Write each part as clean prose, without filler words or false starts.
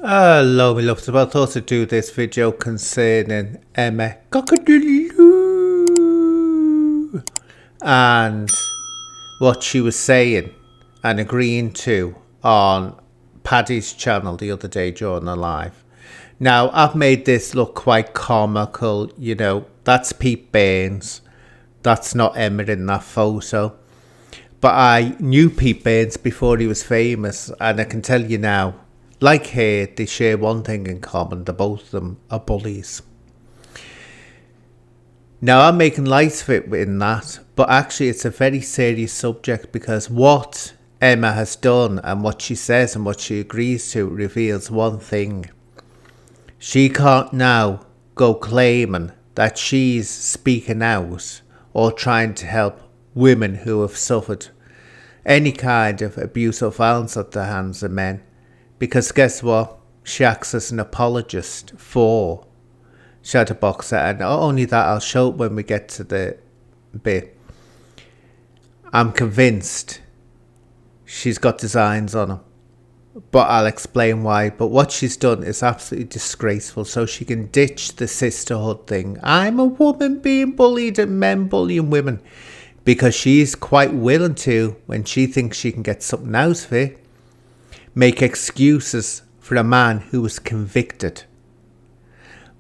Hello, my loves. I thought to do this video concerning Emma Cockadoo and what she was saying and agreeing to on Paddy's channel the other day during the live. Now, I've made this look quite comical, that's Pete Burns. That's not Emma in that photo. But I knew Pete Burns before he was famous, and I can tell you now, like her, they share one thing in common. The both of them are bullies. Now, I'm making light of it in that, but actually it's a very serious subject because what Emma has done and what she says and what she agrees to reveals one thing. She can't now go claiming that she's speaking out or trying to help women who have suffered any kind of abuse or violence at the hands of men. Because guess what? She acts as an apologist for Shadowboxer, and not only that, I'll show it when we get to the bit. I'm convinced she's got designs on him, but I'll explain why. But what she's done is absolutely disgraceful, so she can ditch the sisterhood thing. I'm a woman being bullied and men bullying women, because she's quite willing to, when she thinks she can get something out of it, make excuses for a man who was convicted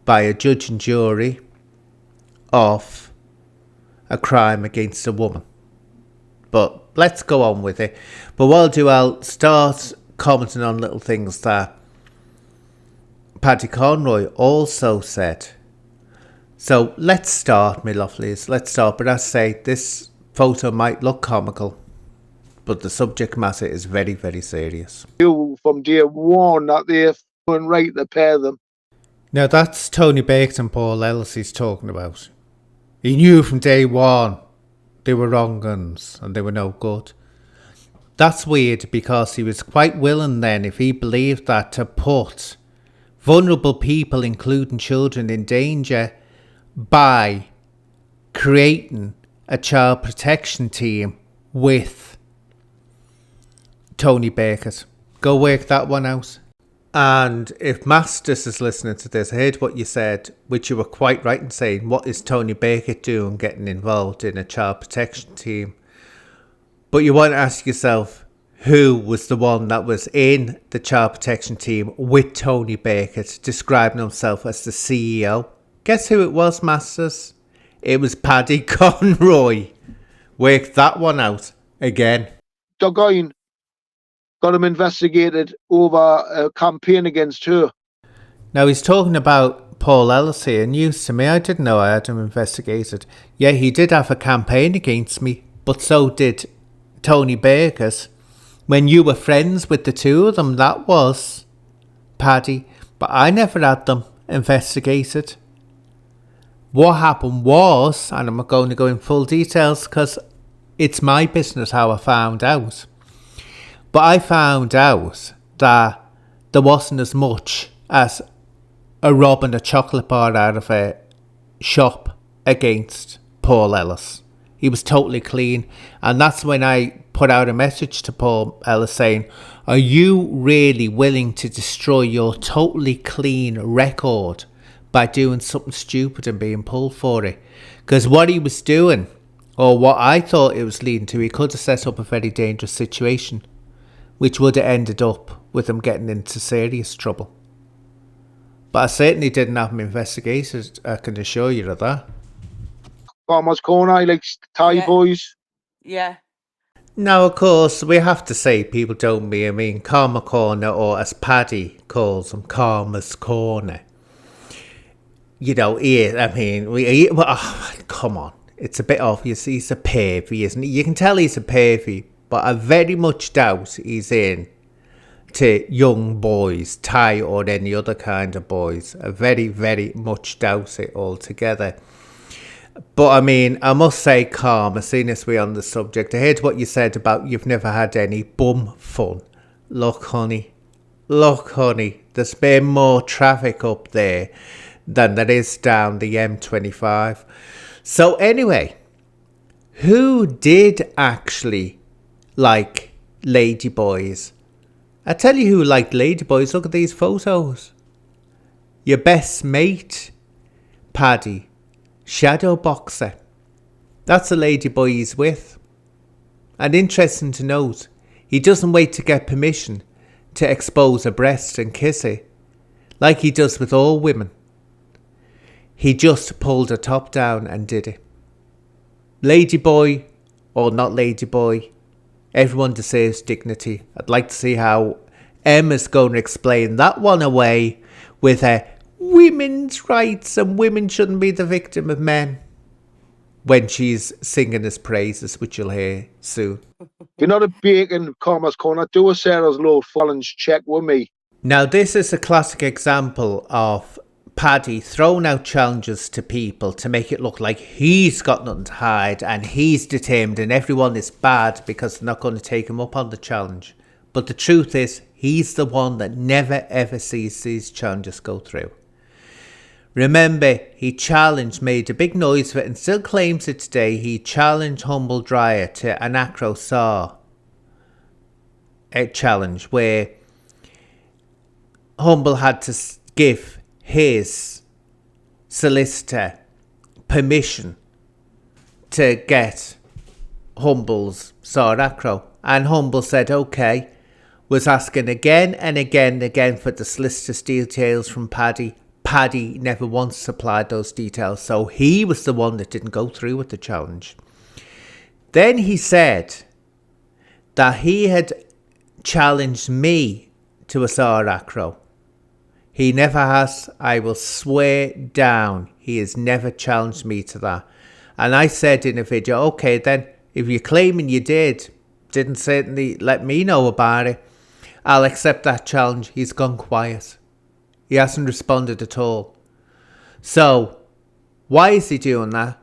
by a judge and jury of a crime against a woman. But let's go on with it. But what I'll do, I'll start commenting on little things that Paddy Conroy also said. So let's start, my lovelies. Let's start. But as I say, this photo might look comical, but the subject matter is very, very serious. You from day one that they're right to pair them. Now that's Tony Baker and Paul Ellis he's talking about. He knew from day one they were wrong guns and they were no good. That's weird because he was quite willing then, if he believed that, to put vulnerable people, including children, in danger by creating a child protection team with Tony Baker. Go work that one out. And if Masters is listening to this, I heard what you said, which you were quite right in saying. What is Tony Baker doing getting involved in a child protection team? But you want to ask yourself, who was the one that was in the child protection team with Tony Baker, describing himself as the CEO? Guess who it was, Masters? It was Paddy Conroy. Work that one out again. Doggone got him investigated over a campaign against her. Now he's talking about Paul Ellis here. News to me. I didn't know I had him investigated. Yeah, he did have a campaign against me, but so did Tony Baker's. When you were friends with the two of them, that was, Paddy. But I never had them investigated. What happened was, and I'm not going to go in full details because it's my business how I found out. But I found out that there wasn't as much as a robbing a chocolate bar out of a shop against Paul Ellis. He was totally clean. And that's when I put out a message to Paul Ellis saying, are you really willing to destroy your totally clean record by doing something stupid and being pulled for it? Because what he was doing, or what I thought it was leading to, he could have set up a very dangerous situation, which would have ended up with him getting into serious trouble. But I certainly didn't have him investigated, I can assure you of that. Farmer's Corner, like Thai boys. Yeah. Now, of course, we have to say people don't mean Karma Corner, or as Paddy calls them, Karma's Corner. Come on. It's a bit obvious. He's a pervy, isn't he? You can tell he's a pervy, but I very much doubt he's in to young boys, Thai or any other kind of boys. I very, very much doubt it altogether. But I mean, I must say, Karma, seeing as we're on the subject, I heard what you said about you've never had any bum fun. Look, honey, there's been more traffic up there than there is down the M25. So anyway, who did actually like ladyboys I tell you who liked ladyboys. Look at these photos. Your best mate, Paddy, shadow boxer. That's the ladyboy he's with. And interesting to note, he doesn't wait to get permission to expose a breast and kiss it, like he does with all women. He just pulled her top down and did it. Ladyboy or not ladyboy, everyone deserves dignity. I'd like to see how Emma's going to explain that one away with her women's rights and women shouldn't be the victim of men when she's singing his praises, which you'll hear soon. You're not a bacon Corma's corner. Do a Sarah's low Fallon's check with me. Now, this is a classic example of Paddy throwing out challenges to people to make it look like he's got nothing to hide and he's determined and everyone is bad because they're not going to take him up on the challenge. But the truth is, he's the one that never ever sees these challenges go through. Remember, he made a big noise of it and still claims it today. He challenged Humble Dryer to an acro saw challenge where Humble had to give his solicitor permission to get Humble's saw acro. And Humble said okay, was asking again and again and again for the solicitor's details from Paddy. Paddy never once supplied those details, so he was the one that didn't go through with the challenge. Then he said that he had challenged me to a saw acro. He never has. I will swear down he has never challenged me to that. And I said in a video, okay then, if you're claiming you didn't certainly let me know about it, I'll accept that challenge. He's gone quiet. He hasn't responded at all. So, why is he doing that?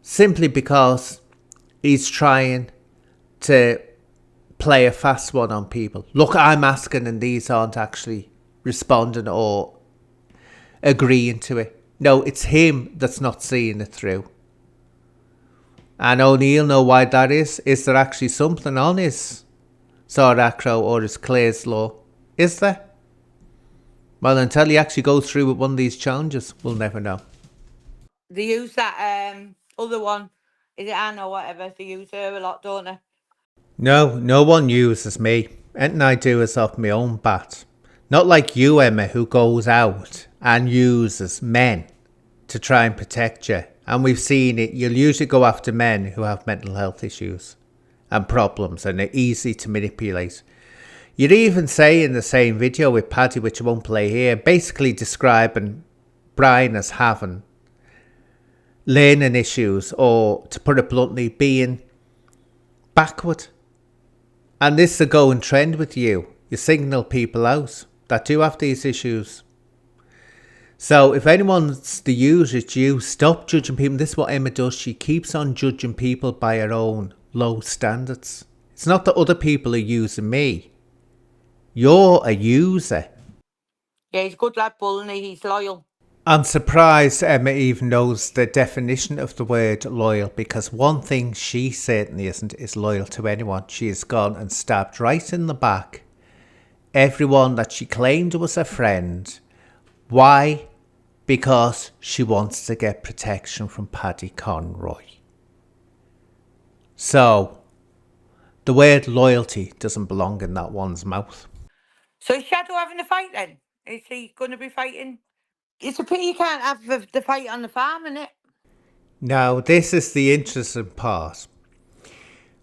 Simply because he's trying to play a fast one on people. Look, I'm asking and these aren't actually responding or agreeing to it. No, it's him that's not seeing it through. And only he'll know why that is. Is there actually something on his saw acro or his Clare's law? Is there? Well, until he actually goes through with one of these challenges, we'll never know. They use that other one. Is it Anne or whatever? They use her a lot, don't they? No one uses me. Anything I do is off my own bat. Not like you, Emma, who goes out and uses men to try and protect you. And we've seen it. You'll usually go after men who have mental health issues and problems and are easy to manipulate. You'd even say in the same video with Paddy, which I won't play here, basically describing Brian as having learning issues or, to put it bluntly, being backward. And this is a going trend with you. You signal people out that do have these issues. So if anyone's the user, it's you. Stop judging people. This is what Emma does. She keeps on judging people by her own low standards. It's not that other people are using me. You're a user. Yeah, he's a good lad, Bully. He's loyal. I'm surprised Emma even knows the definition of the word loyal, because one thing she certainly isn't is loyal to anyone. She has gone and stabbed right in the back everyone that she claimed was a friend. Why? Because she wants to get protection from Paddy Conroy. So, the word loyalty doesn't belong in that one's mouth. So is Shadow having a fight then? Is he going to be fighting? It's a pity you can't have the fight on the farm, isn't it? Now, this is the interesting part.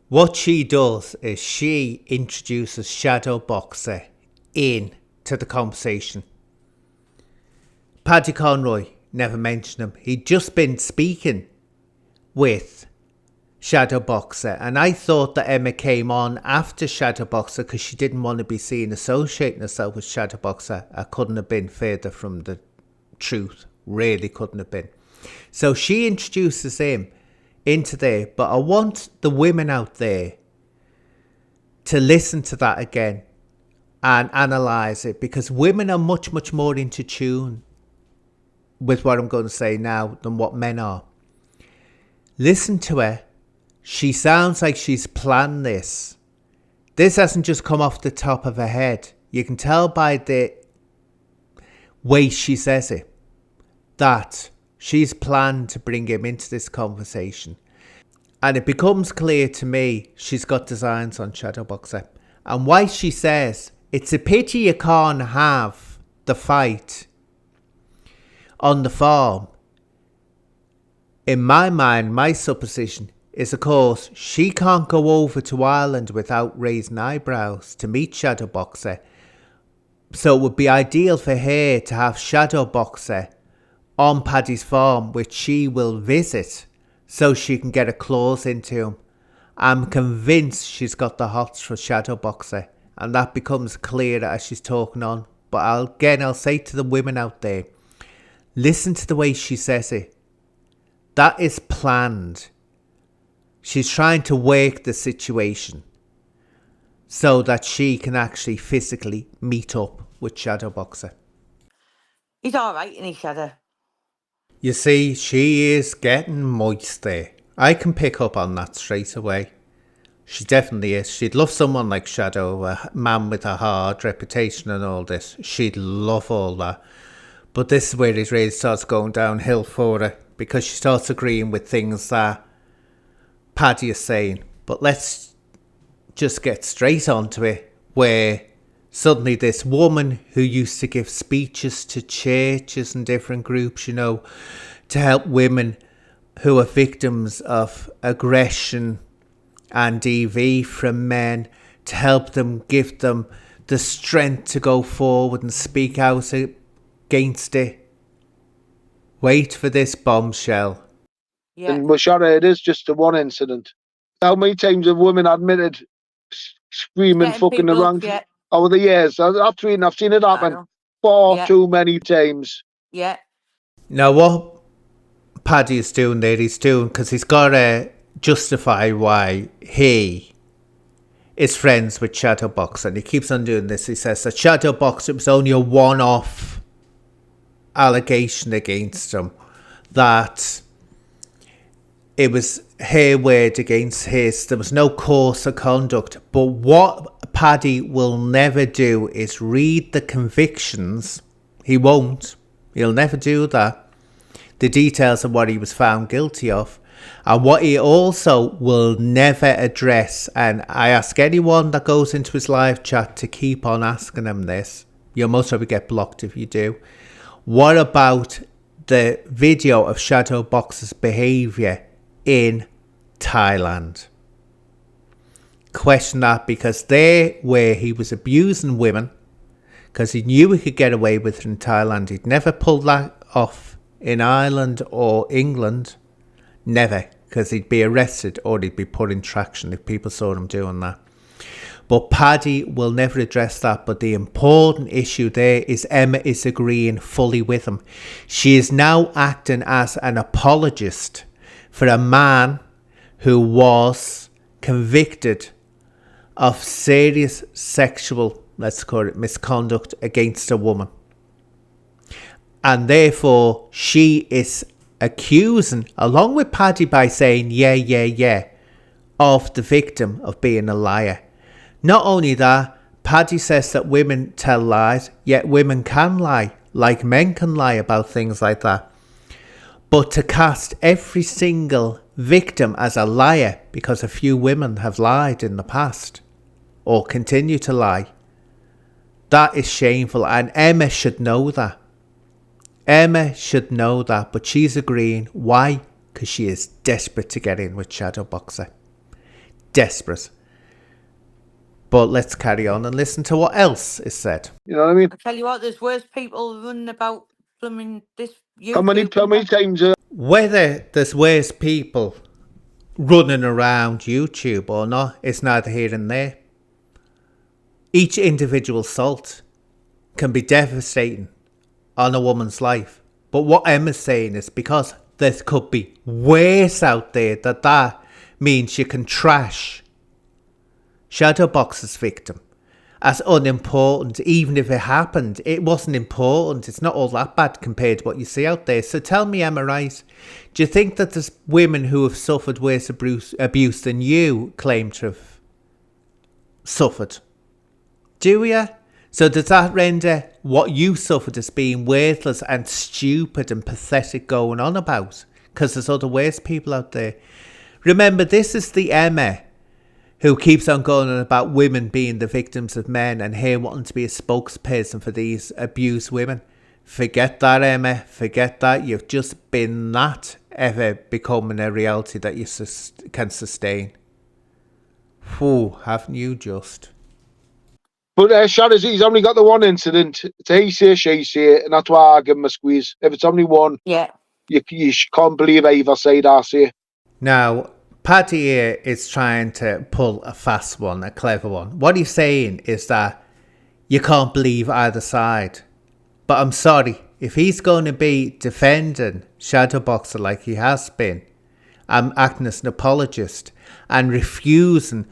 What she does is she introduces Shadow Boxer into the conversation. Paddy Conroy never mentioned him. He'd just been speaking with Shadow Boxer, and I thought that Emma came on after Shadow Boxer because she didn't want to be seen associating herself with Shadow Boxer. I couldn't have been further from the truth. Really couldn't have been. So she introduces him into there, but I want the women out there to listen to that again and analyse it, because women are much, much more into tune with what I'm going to say now than what men are. Listen to her. She sounds like she's planned this. This hasn't just come off the top of her head. You can tell by the way she says it that she's planned to bring him into this conversation. And it becomes clear to me she's got designs on Shadowboxer. And why she says, it's a pity you can't have the fight on the farm. In my mind, my supposition is, of course, she can't go over to Ireland without raising eyebrows to meet Shadowboxer. So it would be ideal for her to have Shadowboxer on Paddy's farm, which she will visit, so she can get a claws into him. I'm convinced she's got the hots for Shadowboxer, and that becomes clearer as she's talking on. But I'll say to the women out there, listen to the way she says it. That is planned. She's trying to work the situation so that she can actually physically meet up with Shadowboxer. He's all right, isn't he, Shadow? You see, she is getting moist there. I can pick up on that straight away. She definitely is. She'd love someone like Shadow, a man with a hard reputation and all this. She'd love all that. But this is where it really starts going downhill for her, because she starts agreeing with things that Paddy is saying. But let's just get straight onto it, where suddenly this woman who used to give speeches to churches and different groups, you know, to help women who are victims of aggression and EV from men, to help them, give them the strength to go forward and speak out against it. Wait for this bombshell. Yeah. And Bashara, it is just the one incident. How many times have women admitted screaming, Setting fucking people up, around yeah. over the years? I've seen it I happen know. far Yeah. too many times. Yeah. Now what Paddy is doing there, he's doing because he's got to justify why he is friends with Shadowboxer, and he keeps on doing this. He says that Shadowboxer was only a one-off allegation against him, that it was her word against his, there was no course of conduct. But what Paddy will never do is read the convictions. He won't. He'll never do that. The details of what he was found guilty of. And what he also will never address, and I ask anyone that goes into his live chat to keep on asking him this. You'll most probably get blocked if you do. What about the video of Shadowboxer's behaviour in Thailand? Question that, because there where he was abusing women, because he knew he could get away with it in Thailand. He'd never pulled that off in Ireland or England. Never, because he'd be arrested or he'd be put in traction if people saw him doing that. But Paddy will never address that. But the important issue there is Emma is agreeing fully with him. She is now acting as an apologist for a man who was convicted of serious sexual, let's call it, misconduct against a woman. And therefore, she is accusing, along with Paddy, by saying, yeah, of the victim of being a liar. Not only that, Paddy says that women tell lies, yet women can lie, like men can lie about things like that. But to cast every single victim as a liar because a few women have lied in the past, or continue to lie, that is shameful, and Emma should know that. Emma should know that, but she's agreeing. Why? Because she is desperate to get in with Shadowboxer. Desperate. But let's carry on and listen to what else is said. You know what I mean? I tell you what, there's worse people running about blooming this How many times Whether there's worse people running around YouTube or not, it's neither here and there. Each individual assault can be devastating on a woman's life. But what Emma's saying is, because there could be worse out there, that means you can trash Shadowboxer's victim as unimportant. Even if it happened, it wasn't important. It's not all that bad compared to what you see out there. So tell me, Emma Rice, do you think that there's women who have suffered worse abuse than you claim to have suffered? Do you? So does that render what you suffered as being worthless and stupid and pathetic going on about? Because there's other worse people out there. Remember, this is the Emma who keeps on going on about women being the victims of men and her wanting to be a spokesperson for these abused women. Forget that, Emma. Forget that. You've just been that ever becoming a reality that you can sustain. Whew, haven't you just? But Shadows, he's only got the one incident. It's a he say, she say, and that's why I give him a squeeze. If it's only one, Yeah. you can't believe I either side I say. Now, Paddy here is trying to pull a fast one, a clever one. What he's saying is that you can't believe either side. But I'm sorry, if he's going to be defending Shadowboxer like he has been, acting as an apologist and refusing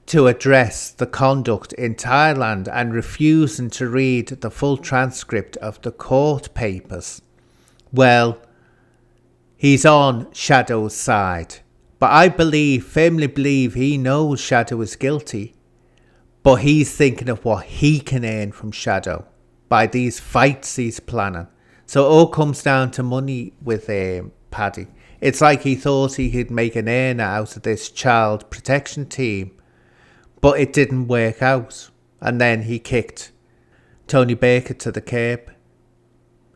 to address the conduct in Thailand and refusing to read the full transcript of the court papers, well, he's on Shadow's side. But I firmly believe he knows Shadow is guilty, but he's thinking of what he can earn from Shadow by these fights he's planning. So it all comes down to money with Paddy. It's like he thought he could make an earner out of this child protection team, but it didn't work out. And then he kicked Tony Baker to the curb.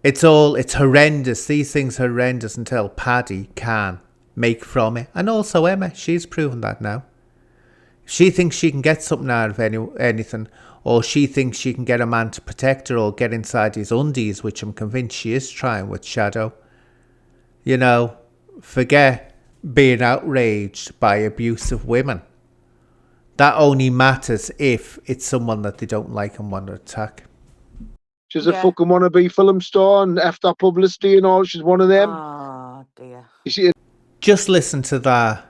It's horrendous. These things are horrendous until Paddy can make from it. And also Emma, she's proven that now. If she thinks she can get something out of anything, or she thinks she can get a man to protect her or get inside his undies, which I'm convinced she is trying with Shadow, forget being outraged by abusive women. That only matters if it's someone that they don't like and want to attack. She's a fucking wannabe film star and after publicity and all. She's one of them. Oh, dear. You see Just listen to that.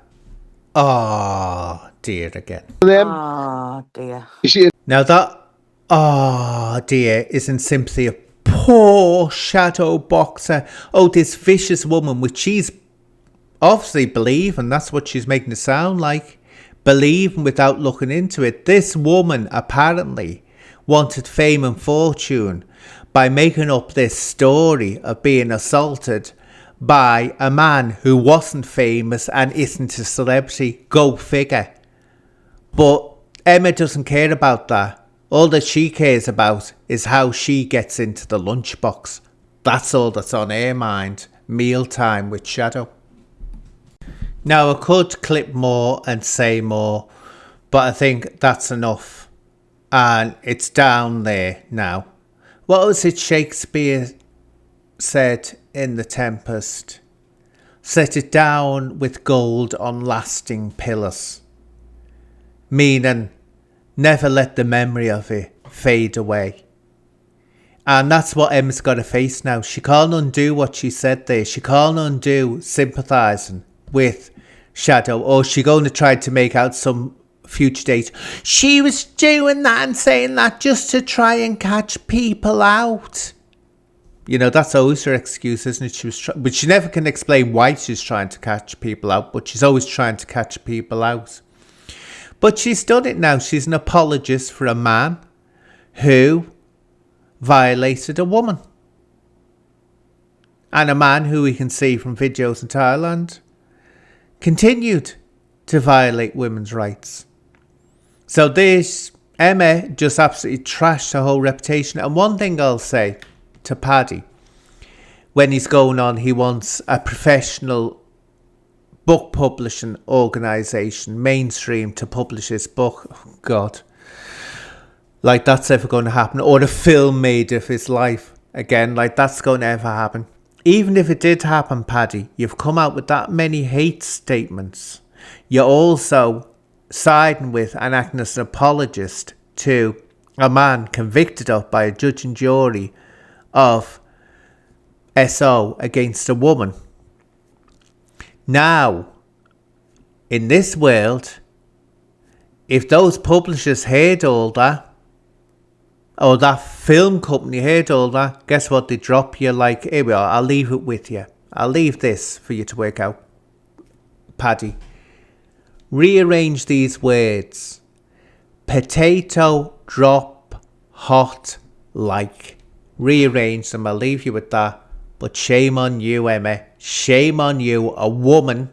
Oh, dear again. them? Oh, dear. You see Now that, oh dear, is in sympathy of poor Shadow Boxer. Oh, this vicious woman, which she's obviously believing, that's what she's making it sound like. Believing without looking into it. This woman apparently wanted fame and fortune by making up this story of being assaulted by a man who wasn't famous and isn't a celebrity. Go figure. But Emma doesn't care about that. All that she cares about is how she gets into the lunchbox. That's all that's on her mind. Mealtime with Shadow. Now, I could clip more and say more, but I think that's enough. And it's down there now. What was it Shakespeare said in The Tempest? Set it down with gold on lasting pillars. Meaning, never let the memory of it fade away. And that's what Emma's got to face now. She can't undo what she said there. She can't undo sympathising with Shadow. Or she's going to try to make out some future date. She was doing that and saying that just to try and catch people out. That's always her excuse, isn't it? But she never can explain why she's trying to catch people out. But she's always trying to catch people out. But she's done it now. She's an apologist for a man who violated a woman. And a man who we can see from videos in Thailand continued to violate women's rights. So this, Emma just absolutely trashed her whole reputation. And one thing I'll say to Paddy, when he's going on, he wants a professional book publishing organisation, mainstream, to publish his book. Oh, God. Like that's ever going to happen. Or a film made of his life. Again, like that's going to ever happen. Even if it did happen, Paddy, you've come out with that many hate statements. You're also siding with and acting as an apologist to a man convicted of by a judge and jury of SO against a woman. Now, in this world, if those publishers heard all that, or that film company heard all that, guess what? They drop you like, here we are, I'll leave it with you. I'll leave this for you to work out. Paddy, rearrange these words. Potato, drop, hot like. Rearrange them. I'll leave you with that. But shame on you, Emma. Shame on you, a woman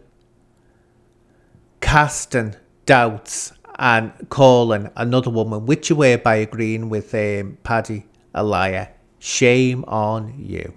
casting doubts and calling another woman, which you were by agreeing with Paddy a liar. Shame on you.